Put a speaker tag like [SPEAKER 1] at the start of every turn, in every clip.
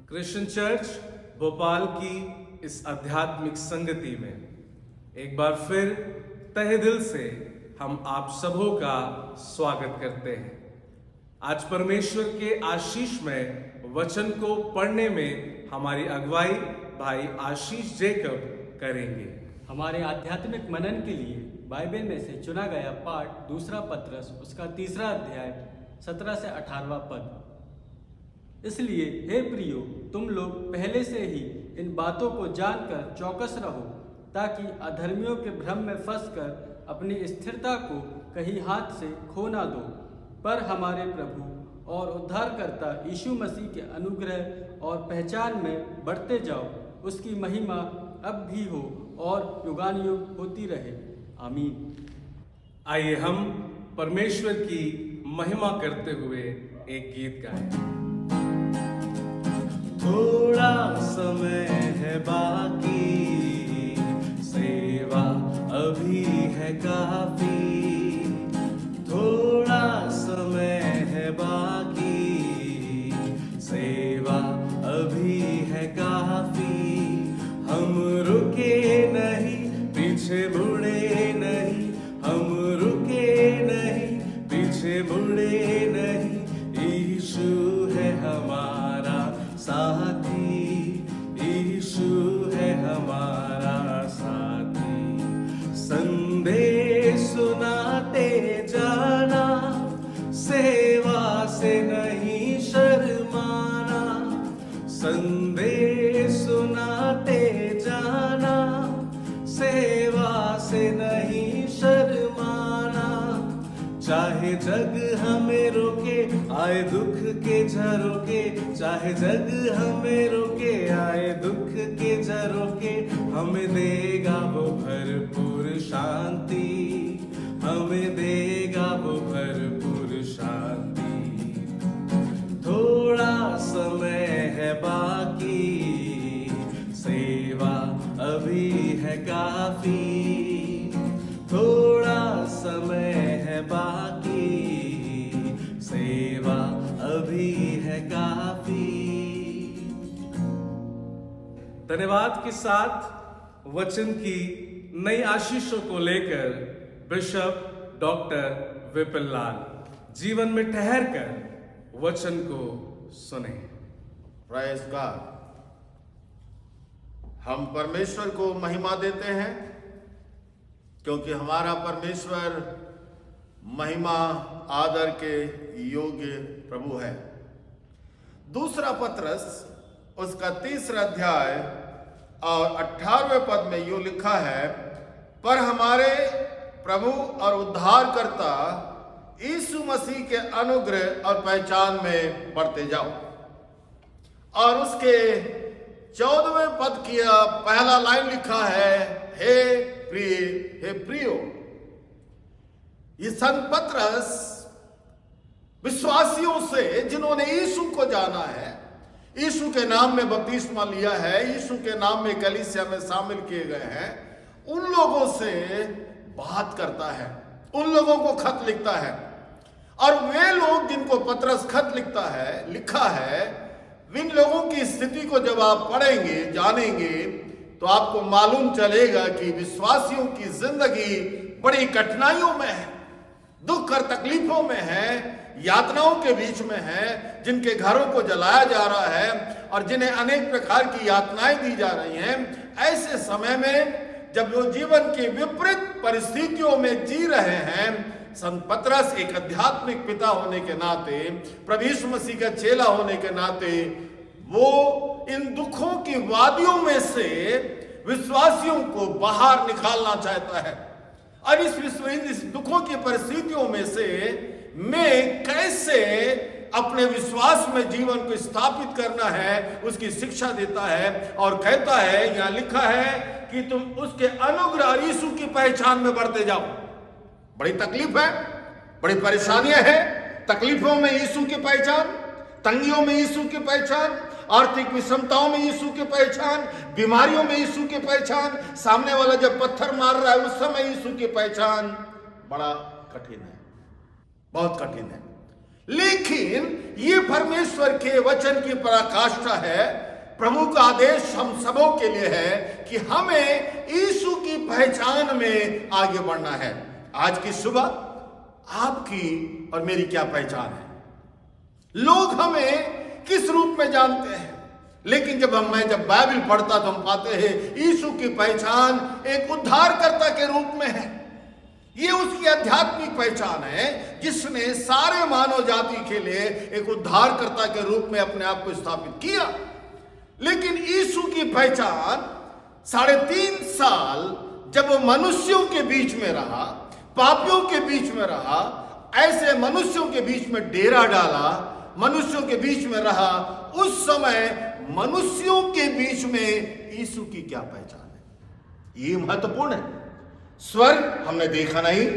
[SPEAKER 1] Christian church Bhopal की इस आध्यात्मिक संगति में एक बार फिर तहे दिल से हम आप सबों का स्वागत करते हैं। आज परमेश्वर के आशीष में वचन को पढ़ने में हमारी अगुवाई भाई आशीष जेकब करेंगे।
[SPEAKER 2] हमारे आध्यात्मिक मनन के लिए बाइबल में से चुना गया पाठ दूसरा पत्रस उसका 3 अध्याय 17 से 18 पद। इसलिए हे प्रियो, तुम लोग पहले से ही इन बातों को जानकर चौकस रहो, ताकि अधर्मियों के भ्रम में फंसकर अपनी स्थिरता को कहीं हाथ से खो ना दो, पर हमारे प्रभु और उद्धारकर्ता यीशु मसीह के अनुग्रह और पहचान में बढ़ते जाओ। उसकी महिमा अब भी हो और युगानुयुग होती रहे। आमीन।
[SPEAKER 1] आइए हम परमेश्वर की महिमा करते हुए एक गीत गाएं। थोड़ा समय है बाकी, सेवा अभी है काफी। थोड़ा समय है बाकी, सेवा अभी है काफी। हम रुके नहीं, पीछे मुड़े नहीं, हम रुके नहीं, पीछे मुड़े नहीं। यीशु है हमारा साथी, यीशु है हमारा साथी। संदेश सुनाते जाना, सेवा से नहीं शर्माना। संदेश सुनाते जाना, सेवा से नहीं शर्माना। चाहे जग हमें रोके, आए दुख के झरोके। चाहे जग हमें रोके, आए दुख के झरोके। हमें देगा वो भरपूर शांति, हमें देगा वो भरपूर शांति। थोड़ा समय है बाकी, सेवा अभी है काफी। थोड़ा समय है बाकी, सेवा अभी है काफी। धन्यवाद के साथ वचन की नई आशीषों को लेकर बिशप डॉक्टर विपिन लाल जीवन में ठहर कर वचन को सुने।
[SPEAKER 3] Praise God. हम परमेश्वर को महिमा देते हैं क्योंकि हमारा परमेश्वर महिमा आदर के योग्य प्रभु है। दूसरा पत्रस उसका 3 अध्याय और 18वें पद में यूं लिखा है, पर हमारे प्रभु और उद्धारकर्ता यीशु मसीह के अनुग्रह और पहचान में बढ़ते जाओ। और उसके 14वें पद की पहला लाइन लिखा है, हे प्रिय, हे प्रियो। ये संत पत्रस विश्वासियों से जिन्होंने यीशु को जाना है, यीशु के नाम में बपतिस्मा लिया है, यीशु के नाम में कलीसिया में शामिल किए गए हैं, उन लोगों से बात करता है, उन लोगों को खत लिखता है। और वे लोग जिनको पत्रस खत लिखा है, इन लोगों की स्थिति को जब आप पढ़ेंगे, जानेंगे, तो आपको मालूम चलेगा कि विश्वासियों की जिंदगी बड़ी कठिनाइयों में है, दुख और तकलीफों में है, यातनाओं के बीच में है, जिनके घरों को जलाया जा रहा है और जिन्हें अनेक प्रकार की यातनाएं दी जा रही हैं। ऐसे समय में जब वो जीवन की विपरीत परिस्थितियों में जी रहे हैं, संत पत्रस एक आध्यात्मिक पिता होने के नाते, प्रभु यीशु मसीह का चेला होने के नाते, वो इन दुखों की वादियों में से विश्वासियों को बाहर निकालना चाहता है। और इस दुखों की परिस्थितियों में से मैं कैसे अपने विश्वास में जीवन को स्थापित करना है, उसकी शिक्षा देता है। और कहता है, यहां लिखा है कि तुम उसके अनुग्रह और यीशु की पहचान में बढ़ते जाओ। बड़ी तकलीफ है, बड़ी परेशानियां हैं। तकलीफों में यीशु की पहचान, तंगियों में यीशु की पहचान, आर्थिक विषमताओं में यीशु की पहचान, बीमारियों में यीशु की पहचान, सामने वाला जब पत्थर मार रहा है उस समय यीशु की पहचान। बड़ा कठिन है, बहुत कठिन है। लेकिन ये परमेश्वर के वचन की पराकाष्ठा है, प्रभु का आदेश हम सबों के लिए है कि हमें यीशु की पहचान में आगे बढ़ना है। आज की सुबह आपकी और मेरी क्या पहचान है? लोग हमें किस रूप में जानते हैं, लेकिन जब बाइबल पढ़ता तो हम पाते हैं यीशु की पहचान एक उद्धारकर्ता के रूप में है। ये उसकी आध्यात्मिक पहचान है जिसने सारे मानव जाति के लिए एक उद्धारकर्ता के रूप में अपने आप को स्थापित किया। लेकिन यीशु की पहचान 3.5 साल जब वो मनुष्यों के बीच में रहा, पापियों के बीच में रहा, ऐसे मनुष्यों के बीच में डेरा डाला, मनुष्यों के बीच में रहा, उस समय मनुष्यों के बीच में यीशु की क्या पहचान है? ये महत्वपूर्ण है। स्वर्ग हमने देखा नहीं,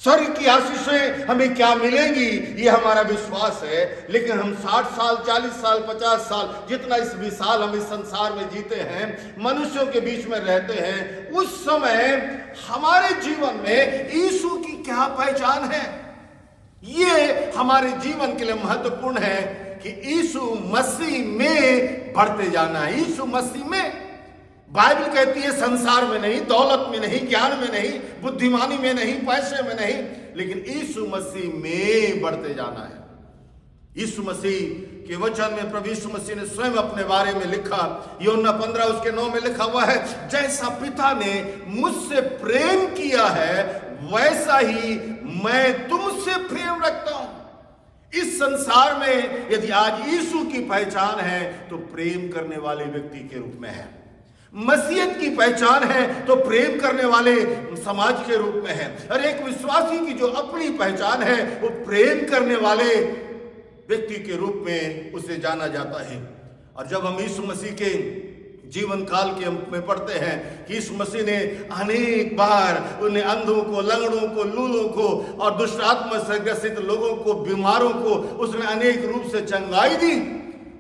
[SPEAKER 3] स्वर्ग की आशीषें हमें क्या मिलेंगी ये हमारा विश्वास है, लेकिन हम 60 साल 40 साल 50 साल जितना इस विशाल हम इस संसार में जीते हैं, मनुष्यों के बीच में रहते हैं, उस समय हमारे जीवन में यीशु की क्या पहचान है? ये हमारे जीवन के लिए महत्वपूर्ण है कि यीशु मसीह में बढ़ते जाना है। यीशु मसीह में, बाइबल कहती है संसार में नहीं, दौलत में नहीं, ज्ञान में नहीं, बुद्धिमानी में नहीं, पैसे में नहीं, लेकिन यीशु मसीह में बढ़ते जाना है। यीशु मसीह के वचन में प्रभु यीशु मसीह ने स्वयं अपने बारे में लिखा, यूहन्ना 15 उसके 9 में लिखा हुआ है, जैसा पिता ने मुझसे प्रेम किया है वैसा ही मैं तुमसे प्रेम रखता हूं। इस संसार में यदि आज यीशु की पहचान है तो प्रेम करने वाले व्यक्ति के रूप में है, मसीहत की पहचान है तो प्रेम करने वाले समाज के रूप में है, और एक विश्वासी की जो अपनी पहचान है वो प्रेम करने वाले व्यक्ति के रूप में उसे जाना जाता है। और जब हम यीशु मसीह के जीवन काल के में पढ़ते हैं कि यीशु मसीह ने अनेक बार उन्हें अंधों को, लंगड़ों को, लूलों को और दुष्ट आत्मा से ग्रसित लोगों को, बीमारों को उसने अनेक रूप से चंगाई दी।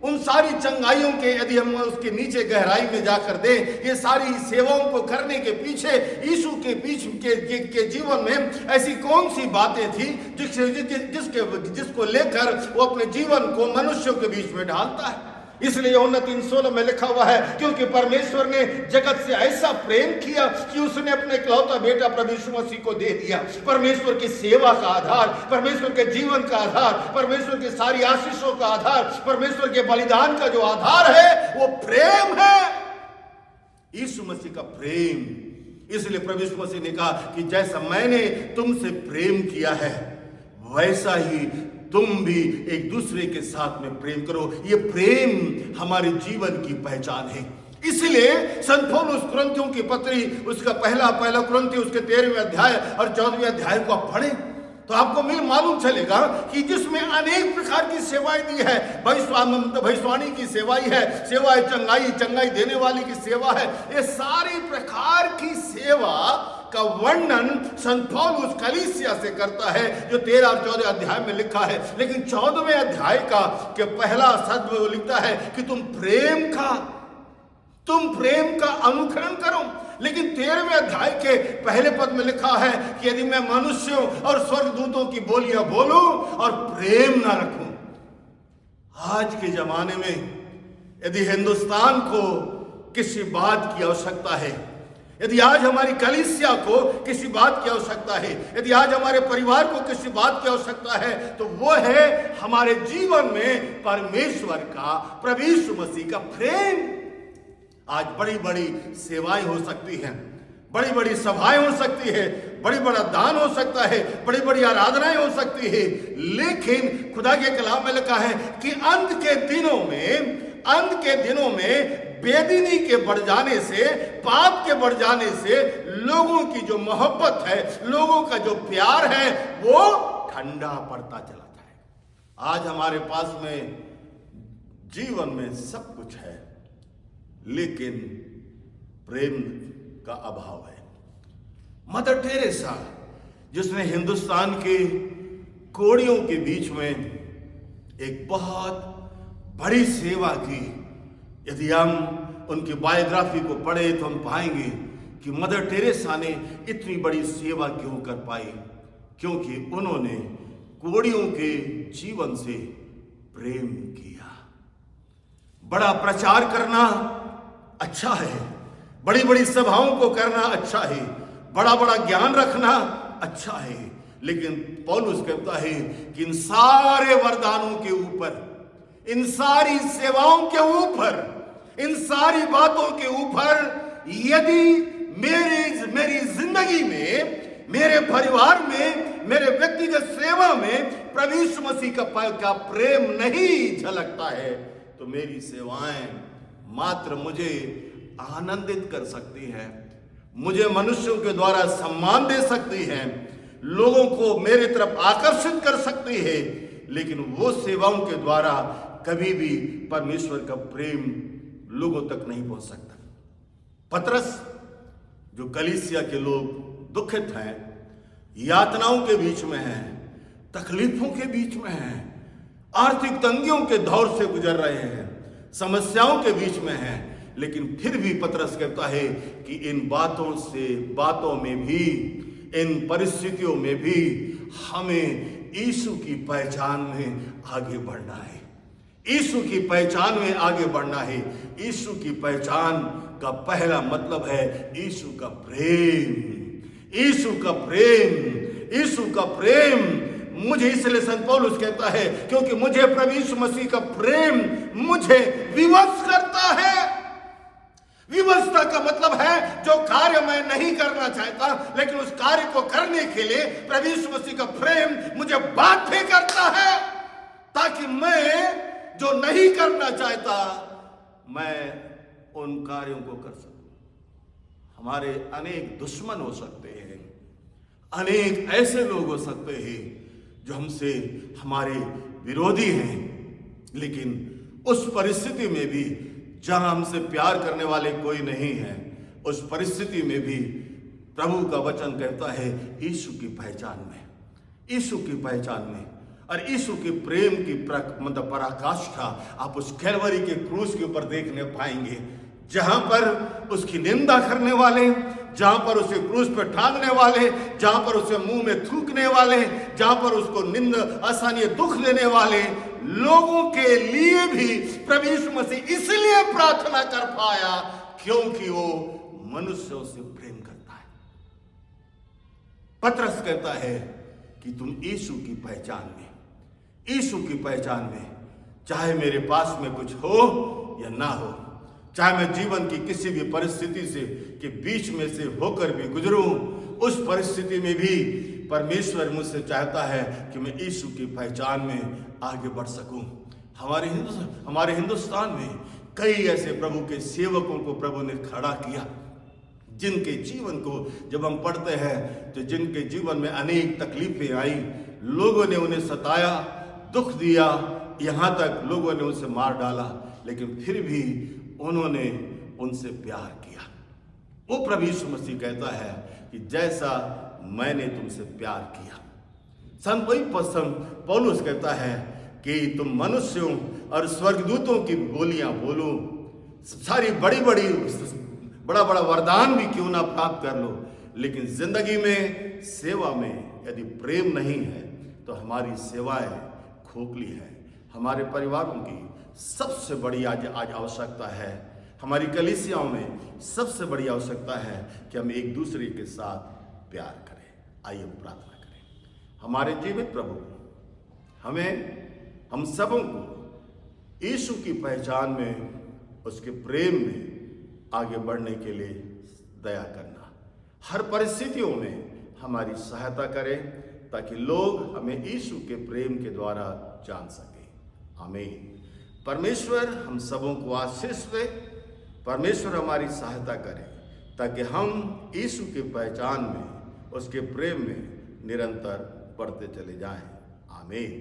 [SPEAKER 3] उन सारी चंगाइयों के यदि हम उसके नीचे गहराई में जाकर दें, ये सारी सेवाओं को करने के पीछे यीशु के के जीवन में ऐसी कौन सी बातें थी जिसको लेकर वो अपने जीवन को मनुष्यों के बीच में ढालता है। इसलिए यूहन्ना 3:16 में लिखा हुआ है, क्योंकि परमेश्वर ने जगत से ऐसा प्रेम किया कि उसने अपने इकलौता बेटा प्रभु यीशु मसीह को दे दिया। परमेश्वर की सेवा का आधार, परमेश्वर के जीवन का आधार, परमेश्वर की सारी आशीषों का आधार, परमेश्वर के बलिदान का जो आधार है वो प्रेम है, यीशु मसीह का प्रेम। इसलिए प्रभु यीशु मसीह ने कहा कि जैसा मैंने तुमसे प्रेम किया है वैसा ही तुम भी एक दूसरे के साथ में प्रेम करो। ये प्रेम हमारे जीवन की पहचान है। इसलिए संत पौलुस कुरिन्थियों की पत्री उसका पहला कुरिन्थियों उसके 13वें अध्याय और 14वें अध्याय को आप पढ़ें तो आपको मालूम चलेगा कि जिसमें अनेक प्रकार की सेवाएं दी है। भविष्यवाणी की सेवाई है, सेवाएं चंगाई देने वाली की सेवा है। ये सारी प्रकार की सेवा का वर्णन संत पौलुस कलीसिया से करता है जो 13 और 14 अध्याय में लिखा है। लेकिन 14वें अध्याय का के पहला शब्द वो लिखता है कि तुम प्रेम का अनुकरण करो। लेकिन 13वें अध्याय के पहले पद में लिखा है कि यदि मैं मनुष्यों और स्वर्गदूतों की बोलियां बोलूं और प्रेम ना रखूं। आज के जमाने में यदि हिंदुस्तान को किसी बात की आवश्यकता है, यदि आज हमारी कलीसिया को किसी बात की आवश्यकता है, यदि आज हमारे परिवार को किसी बात की आवश्यकता है, तो वो है हमारे जीवन में परमेश्वर का, प्रभु यीशु मसीह का प्रेम। आज बड़ी बड़ी सेवाएं हो सकती हैं, बड़ी बड़ी सभाएं हो सकती है, बड़ी बड़ा दान हो सकता है, बड़ी बड़ी आराधनाएं हो सकती है, लेकिन खुदा के कलाम में लिखा है कि अंत के दिनों में बेदीनी के बढ़ जाने से, पाप के बढ़ जाने से लोगों की जो मोहब्बत है, लोगों का जो प्यार है वो ठंडा पड़ता चला जाए। आज हमारे पास में जीवन में सब कुछ है लेकिन प्रेम का अभाव है। मदर टेरेसा जिसने हिंदुस्तान के कोड़ियों के बीच में एक बहुत बड़ी सेवा की, यदि हम उनकी बायोग्राफी को पढ़े तो हम पाएंगे कि मदर टेरेसा ने इतनी बड़ी सेवा क्यों कर पाई, क्योंकि उन्होंने कोढ़ियों के जीवन से प्रेम किया। बड़ा प्रचार करना अच्छा है, बड़ी बड़ी सभाओं को करना अच्छा है, बड़ा बड़ा ज्ञान रखना अच्छा है, लेकिन पौलुस कहता है कि इन सारे वरदानों के ऊपर, इन सारी सेवाओं के ऊपर, इन सारी बातों के ऊपर यदि मेरी जिंदगी में, मेरे परिवार में, मेरे व्यक्तिगत सेवा में प्रभु यीशु मसीह का प्रेम नहीं झलकता है, तो मेरी सेवाएं मात्र मुझे आनंदित कर सकती है, मुझे मनुष्यों के द्वारा सम्मान दे सकती है, लोगों को मेरे तरफ आकर्षित कर सकती है, लेकिन वो सेवाओं के द्वारा कभी भी परमेश्वर का प्रेम लोगों तक नहीं पहुंच सकता। पतरस, जो कलीसिया के लोग दुखित हैं, यातनाओं के बीच में हैं, तकलीफों के बीच में हैं, आर्थिक तंगियों के दौर से गुजर रहे हैं, समस्याओं के बीच में हैं, लेकिन फिर भी पतरस कहता है कि इन बातों में भी, इन परिस्थितियों में भी हमें यीशु की पहचान में आगे बढ़ना है, यीशु की पहचान में आगे बढ़ना है। यीशु की पहचान का पहला मतलब है यीशु का प्रेम, यीशु का प्रेम, यीशु का प्रेम। मुझे इसलिए संत पौलुस कहता है क्योंकि मुझे प्रभु यीशु मसीह का प्रेम मुझे विवश करता है। विवशता का मतलब है जो कार्य मैं नहीं करना चाहता, लेकिन उस कार्य को करने के लिए प्रभु यीशु मसीह का प्रेम मुझे बाध्य करता है, ताकि मैं जो नहीं करना चाहता मैं उन कार्यों को कर सकूं। हमारे अनेक दुश्मन हो सकते हैं, अनेक ऐसे लोग हो सकते हैं जो हमसे हमारे विरोधी हैं, लेकिन उस परिस्थिति में भी जहां हमसे प्यार करने वाले कोई नहीं है, उस परिस्थिति में भी प्रभु का वचन कहता है यीशु की पहचान में, यीशु की पहचान में। और यीशु के प्रेम की मतलब पराकाष्ठा आप उस कैलवरी के क्रूस के ऊपर देखने पाएंगे, जहां पर उसकी निंदा करने वाले, जहां पर उसे क्रूस पर टांगने वाले, जहां पर उसे मुंह में थूकने वाले, जहां पर उसको निंदा, असहनीय दुख देने वाले लोगों के लिए भी प्रभु यीशु मसीह इसलिए प्रार्थना कर पाया क्योंकि वो मनुष्यों से प्रेम करता है। पतरस कहता है कि तुम यीशु की पहचान में, यीशु की पहचान में, चाहे मेरे पास में कुछ हो या ना हो, चाहे मैं जीवन की किसी भी परिस्थिति से के बीच में से होकर भी गुजरूं, उस परिस्थिति में भी परमेश्वर मुझसे चाहता है कि मैं यीशु की पहचान में आगे बढ़ सकूं। हमारे हिंदुस्तान में कई ऐसे प्रभु के सेवकों को प्रभु ने खड़ा किया, जिनके जीवन को जब हम पढ़ते हैं तो जिनके जीवन में अनेक तकलीफें आई, लोगों ने उन्हें सताया, दुख दिया, यहाँ तक लोगों ने उसे मार डाला, लेकिन फिर भी उन्होंने उनसे प्यार किया। वो प्रभु यीशु मसीह कहता है कि जैसा मैंने तुमसे प्यार किया। संत पौलुस कहता है कि तुम मनुष्यों और स्वर्गदूतों की बोलियां बोलो, सारी बड़ा बड़ा वरदान भी क्यों ना प्राप्त कर लो, लेकिन जिंदगी में, सेवा में यदि प्रेम नहीं है तो हमारी सेवाएं खोखली है। हमारे परिवारों की सबसे बड़ी आज आवश्यकता है, हमारी कलीसियाओं में सबसे बड़ी आवश्यकता है कि हम एक दूसरे के साथ प्यार करें। आइए हम प्रार्थना करें। हमारे जीवित प्रभु, हम सबों को यीशु की पहचान में, उसके प्रेम में आगे बढ़ने के लिए दया करना, हर परिस्थितियों में हमारी सहायता करें, ताकि लोग हमें यीशु के प्रेम के द्वारा जान सकें। आमीन। परमेश्वर हम सबों को आशीष दे, परमेश्वर हमारी सहायता करे, ताकि हम यीशु की पहचान में, उसके प्रेम में निरंतर बढ़ते चले जाएं। आमीन।